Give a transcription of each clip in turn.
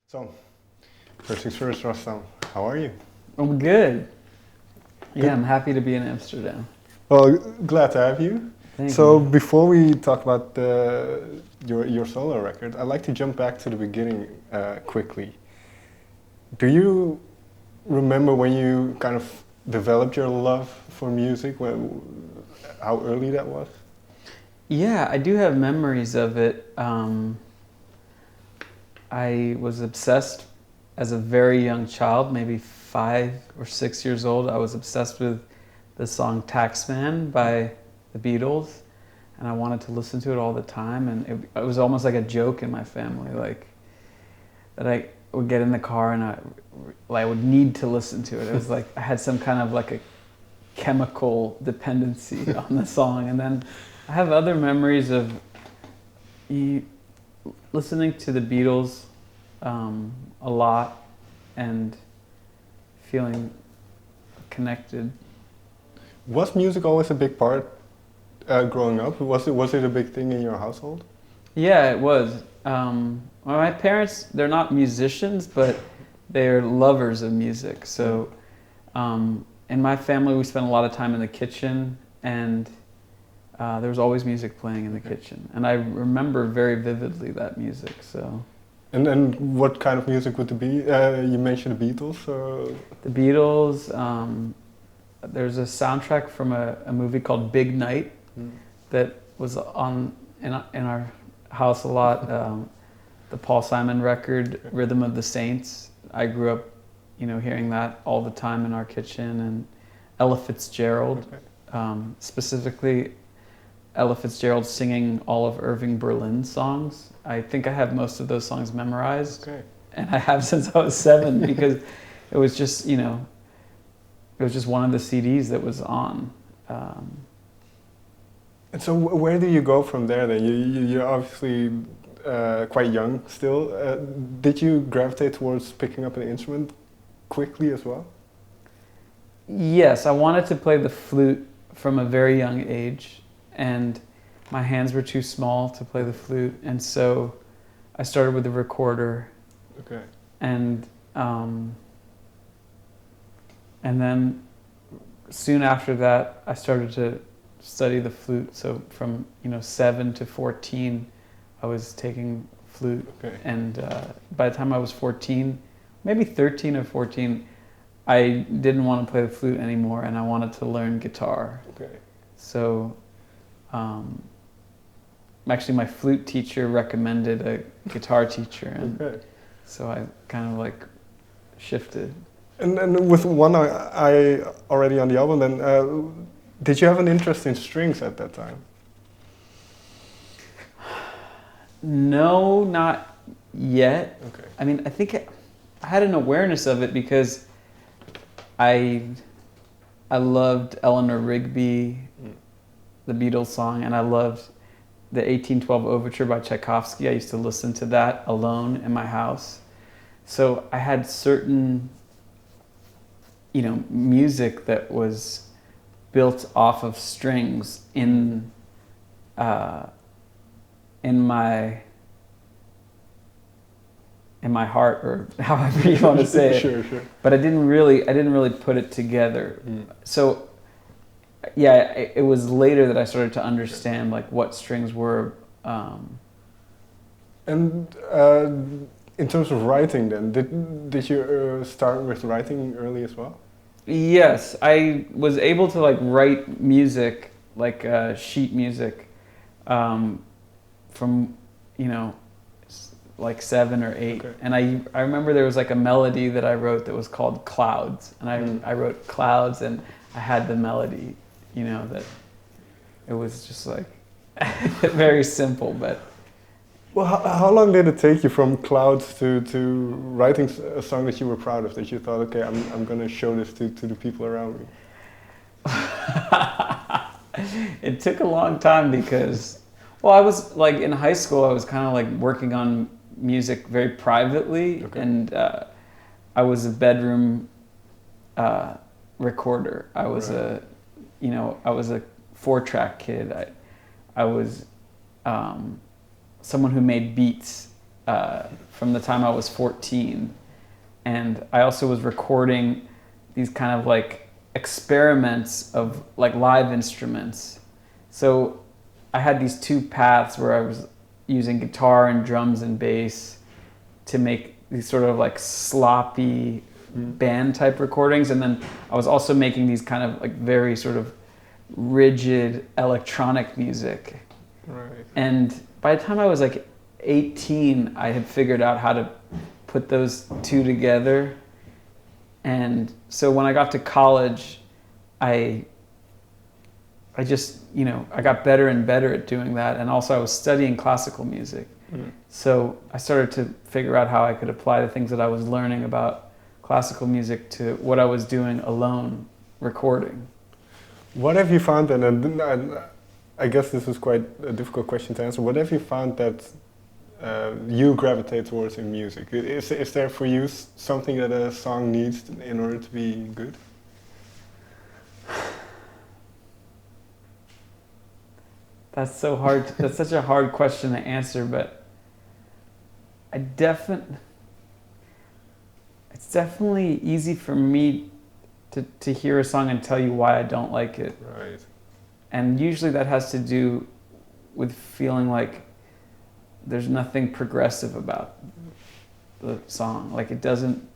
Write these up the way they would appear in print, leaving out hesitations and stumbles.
So, first things first, Rostam, how are you? I'm good. Good. Yeah, I'm happy to be in Amsterdam. Well, glad to have you. Thank So, you. before we talk about your solo record, I'd like to jump back to the beginning quickly. Do you remember when you kind of developed your love for music? How early that was? Yeah, I do have memories of it. I was obsessed as a very young child, maybe 5 or 6 years old. I was obsessed with the song Taxman by the Beatles, and I wanted to listen to it all the time. And it was almost like a joke in my family, like that I would get in the car and I would need to listen to it. It was like I had some kind of like a chemical dependency on the song. And then I have other memories of listening to the Beatles a lot and feeling connected. Was music always a big part growing up? Was it a big thing in your household? Yeah, it was. Well, my parents, they're not musicians, but they're lovers of music. So in my family, we spent a lot of time in the kitchen, and there was always music playing in the kitchen. And I remember very vividly that music. So And what kind of music would it be? You mentioned the Beatles. the Beatles, there's a soundtrack from a movie called Big Night that was on in our house a lot. The Paul Simon record, Rhythm of the Saints. I grew up, hearing that all the time in our kitchen. And Ella Fitzgerald, specifically Ella Fitzgerald singing all of Irving Berlin's songs. I think I have most of those songs memorized, and I have since I was 7 because it was just, it was just one of the CDs that was on. And so, where do you go from there? Then you're obviously quite young still. Did you gravitate towards picking up an instrument quickly as well? Yes, I wanted to play the flute from a very young age, and my hands were too small to play the flute, and so I started with the recorder. Okay. And then soon after that, I started to study the flute. So from 7 to 14, I was taking flute. Okay. And by the time I was 14, maybe 13 or 14, I didn't want to play the flute anymore, and I wanted to learn guitar. Okay. So actually my flute teacher recommended a guitar teacher, and so I kind of like shifted. And with one eye already on the album, then did you have an interest in strings at that time? No, not yet. Okay. I mean, I think I had an awareness of it because I loved Eleanor Rigby, the Beatles song, and I loved the 1812 Overture by Tchaikovsky. I used to listen to that alone in my house. So I had certain, music that was built off of strings in my heart, or however you want to say it. Sure. But I didn't really put it together. So yeah, it was later that I started to understand like what strings were. And in terms of writing, then did you start with writing early as well? Yes, I was able to like write music, like sheet music, from like 7 or 8. Okay. And I remember there was like a melody that I wrote that was called Clouds, and I wrote Clouds, and I had the melody, that it was just like very simple. But Well, how long did it take you from Clouds to writing a song that you were proud of, that you thought, okay, I'm going to show this to the people around me? It took a long time because, well, I was like in high school, I was kind of like working on music very privately, and I was a bedroom recorder. I was I was a 4-track kid. I was someone who made beats from the time I was 14. And I also was recording these kind of like experiments of like live instruments. So I had these two paths where I was using guitar and drums and bass to make these sort of like sloppy band type recordings. And then I was also making these kind of like very sort of rigid electronic music. Right. And by the time I was like 18, I had figured out how to put those two together. And so when I got to college, I just, you know, I got better and better at doing that. And also I was studying classical music. So I started to figure out how I could apply the things that I was learning about classical music to what I was doing alone, recording. What have you found then, and I guess this is quite a difficult question to answer, what have you found that you gravitate towards in music? Is there for you something that a song needs in order to be good? That's so hard. That's such a hard question to answer, but it's definitely easy for me to hear a song and tell you why I don't like it. Right. And usually that has to do with feeling like there's nothing progressive about the song. Like it doesn't,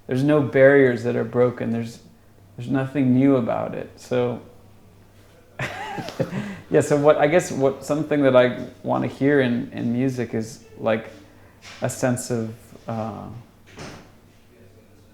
there's no barriers that are broken. There's nothing new about it. So yeah, so something that I want to hear in music is like a sense of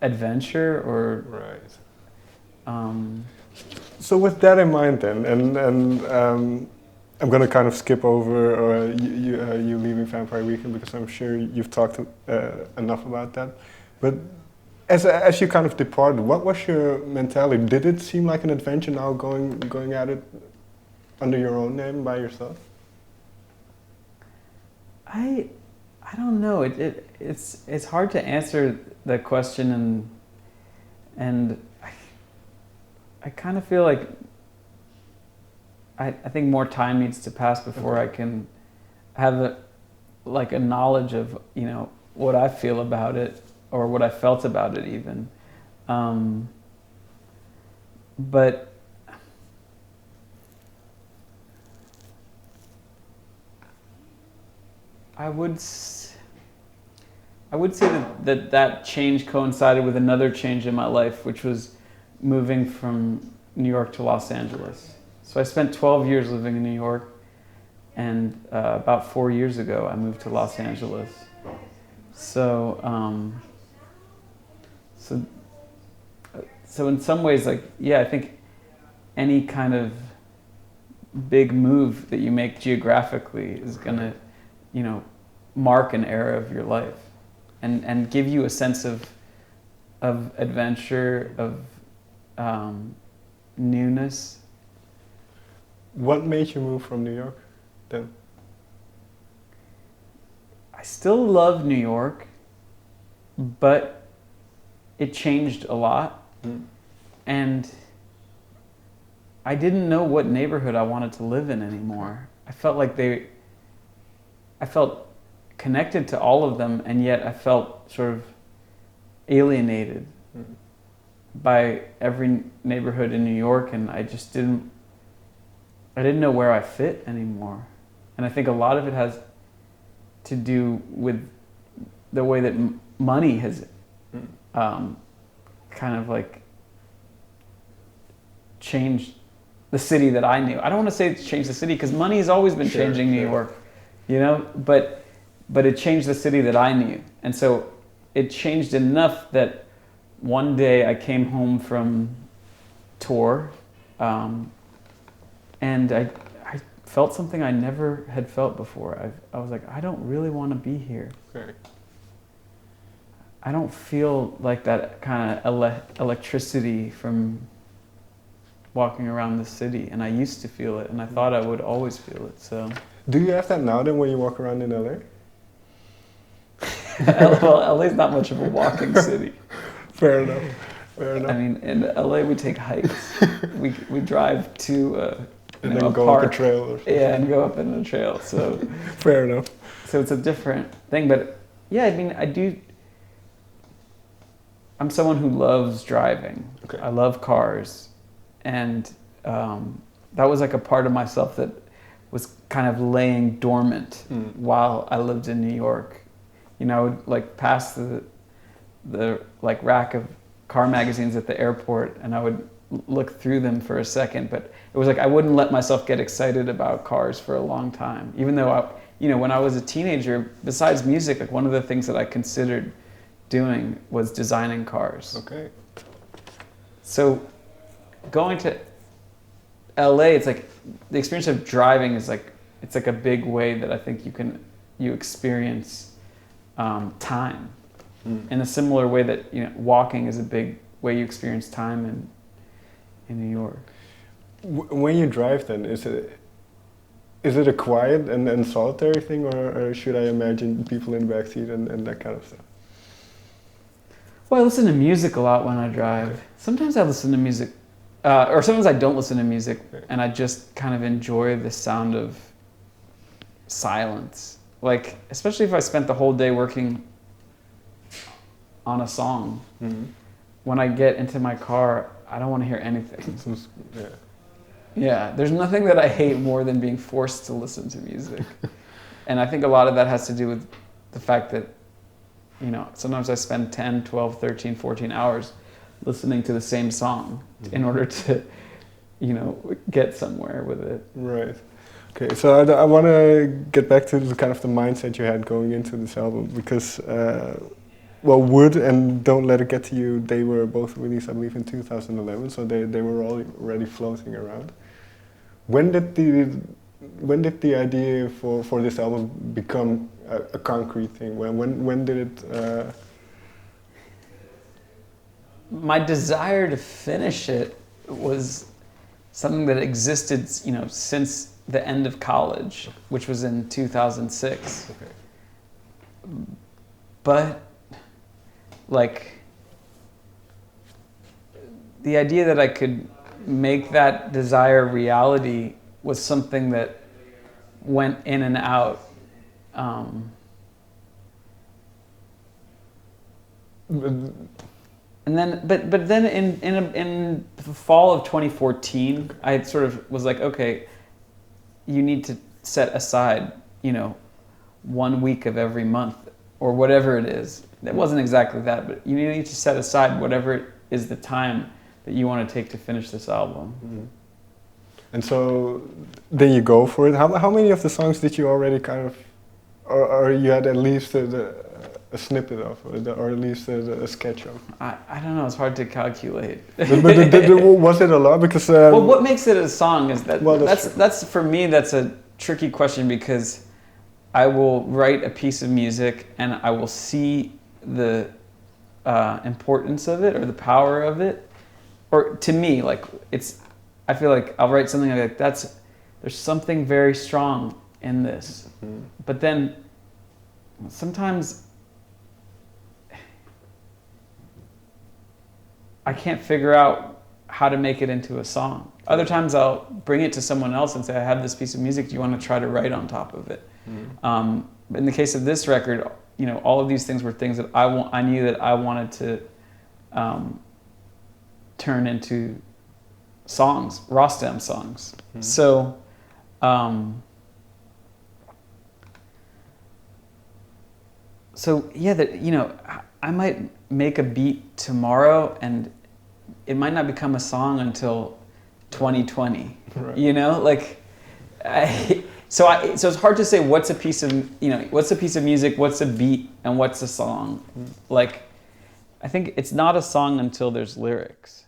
adventure or right. So with that in mind then, and I'm going to kind of skip over you leaving Vampire Weekend because I'm sure you've talked enough about that. But as you kind of departed, what was your mentality? Did it seem like an adventure now going at it under your own name by yourself? I don't know. It's hard to answer the question, and I kind of feel like I think more time needs to pass before I can have a knowledge of, you know, what I feel about it or what I felt about it even. But I would say that change coincided with another change in my life, which was moving from New York to Los Angeles. So I spent 12 years living in New York, and about 4 years ago I moved to Los Angeles. So in some ways, like, yeah, I think any kind of big move that you make geographically is gonna, you know, mark an era of your life and give you a sense of adventure, of newness. What made you move from New York then? I still love New York, but it changed a lot. And I didn't know what neighborhood I wanted to live in anymore. I felt like I felt connected to all of them, and yet I felt sort of alienated by every neighborhood in New York, and I didn't know where I fit anymore. And I think a lot of it has to do with the way that money has kind of like changed the city that I knew. I don't want to say it's changed the city because money has always been changing New York, you know, but it changed the city that I knew. And so it changed enough that one day I came home from tour, and I felt something I never had felt before. I was like, I don't really want to be here. Okay. I don't feel like that kind of electricity from walking around the city, and I used to feel it, and I thought I would always feel it. So, do you have that now then when you walk around in LA? Well, LA's not much of a walking city. Fair enough. Fair enough. I mean, in LA we take hikes. we drive to and then a go park. up a trail or something. Yeah, and go up in the trail. So fair enough. So it's a different thing, but Yeah, I mean, I'm someone who loves driving. Okay. I love cars. And that was like a part of myself that was kind of laying dormant while I lived in New York. You know, I would like pass the like rack of car magazines at the airport, and I would look through them for a second, but it was like I wouldn't let myself get excited about cars for a long time. Even though when I was a teenager, besides music, like one of the things that I considered doing was designing cars. Okay. So going to LA, it's like the experience of driving is like, it's like a big way that I think you experience time in a similar way that, you know, walking is a big way you experience time in New York. When you drive, then is it a quiet and solitary thing, or should I imagine people in the backseat and that kind of stuff? Well, I listen to music a lot when I drive. Okay. Sometimes I listen to music, or sometimes I don't listen to music, okay, and I just kind of enjoy the sound of silence. Like, especially if I spent the whole day working on a song, when I get into my car, I don't want to hear anything. Yeah. Yeah, there's nothing that I hate more than being forced to listen to music. And I think a lot of that has to do with the fact that, you know, sometimes I spend 10, 12, 13, 14 hours listening to the same song in order to, you know, get somewhere with it. Right. Okay, so I want to get back to the kind of the mindset you had going into this album, because, well, Wood and Don't Let It Get to You, they were both released, I believe, in 2011, so they were already floating around. When did the idea for this album become a concrete thing? When did it? My desire to finish it was something that existed, you know, since the end of college, which was in 2006. Okay. But like the idea that I could make that desire reality was something that went in and out. And then, but then in the fall of 2014, I sort of was like, okay, you need to set aside, you know, 1 week of every month or whatever it is. It wasn't exactly that, but you need to set aside whatever is the time that you want to take to finish this album. Mm-hmm. And so then you go for it. How many of the songs did you already kind of, or you had at least a snippet of, or at least a sketch of? I don't know, it's hard to calculate. but was it a lot? Because well, what makes it a song is that, well, that's for me, that's a tricky question, because I will write a piece of music and I will see the importance of it or the power of it, or to me, like I feel like I'll write something like there's something very strong in this, but then sometimes I can't figure out how to make it into a song. Other times I'll bring it to someone else and say, I have this piece of music, do you want to try to write on top of it? But in the case of this record, you know, all of these things were things that I knew that I wanted to turn into songs, Rostam songs. So, yeah, that, you know, I might make a beat tomorrow and it might not become a song until 2020. Right. You know, like, so it's hard to say what's a piece of, you know, what's a piece of music, what's a beat, and what's a song. Like, I think it's not a song until there's lyrics.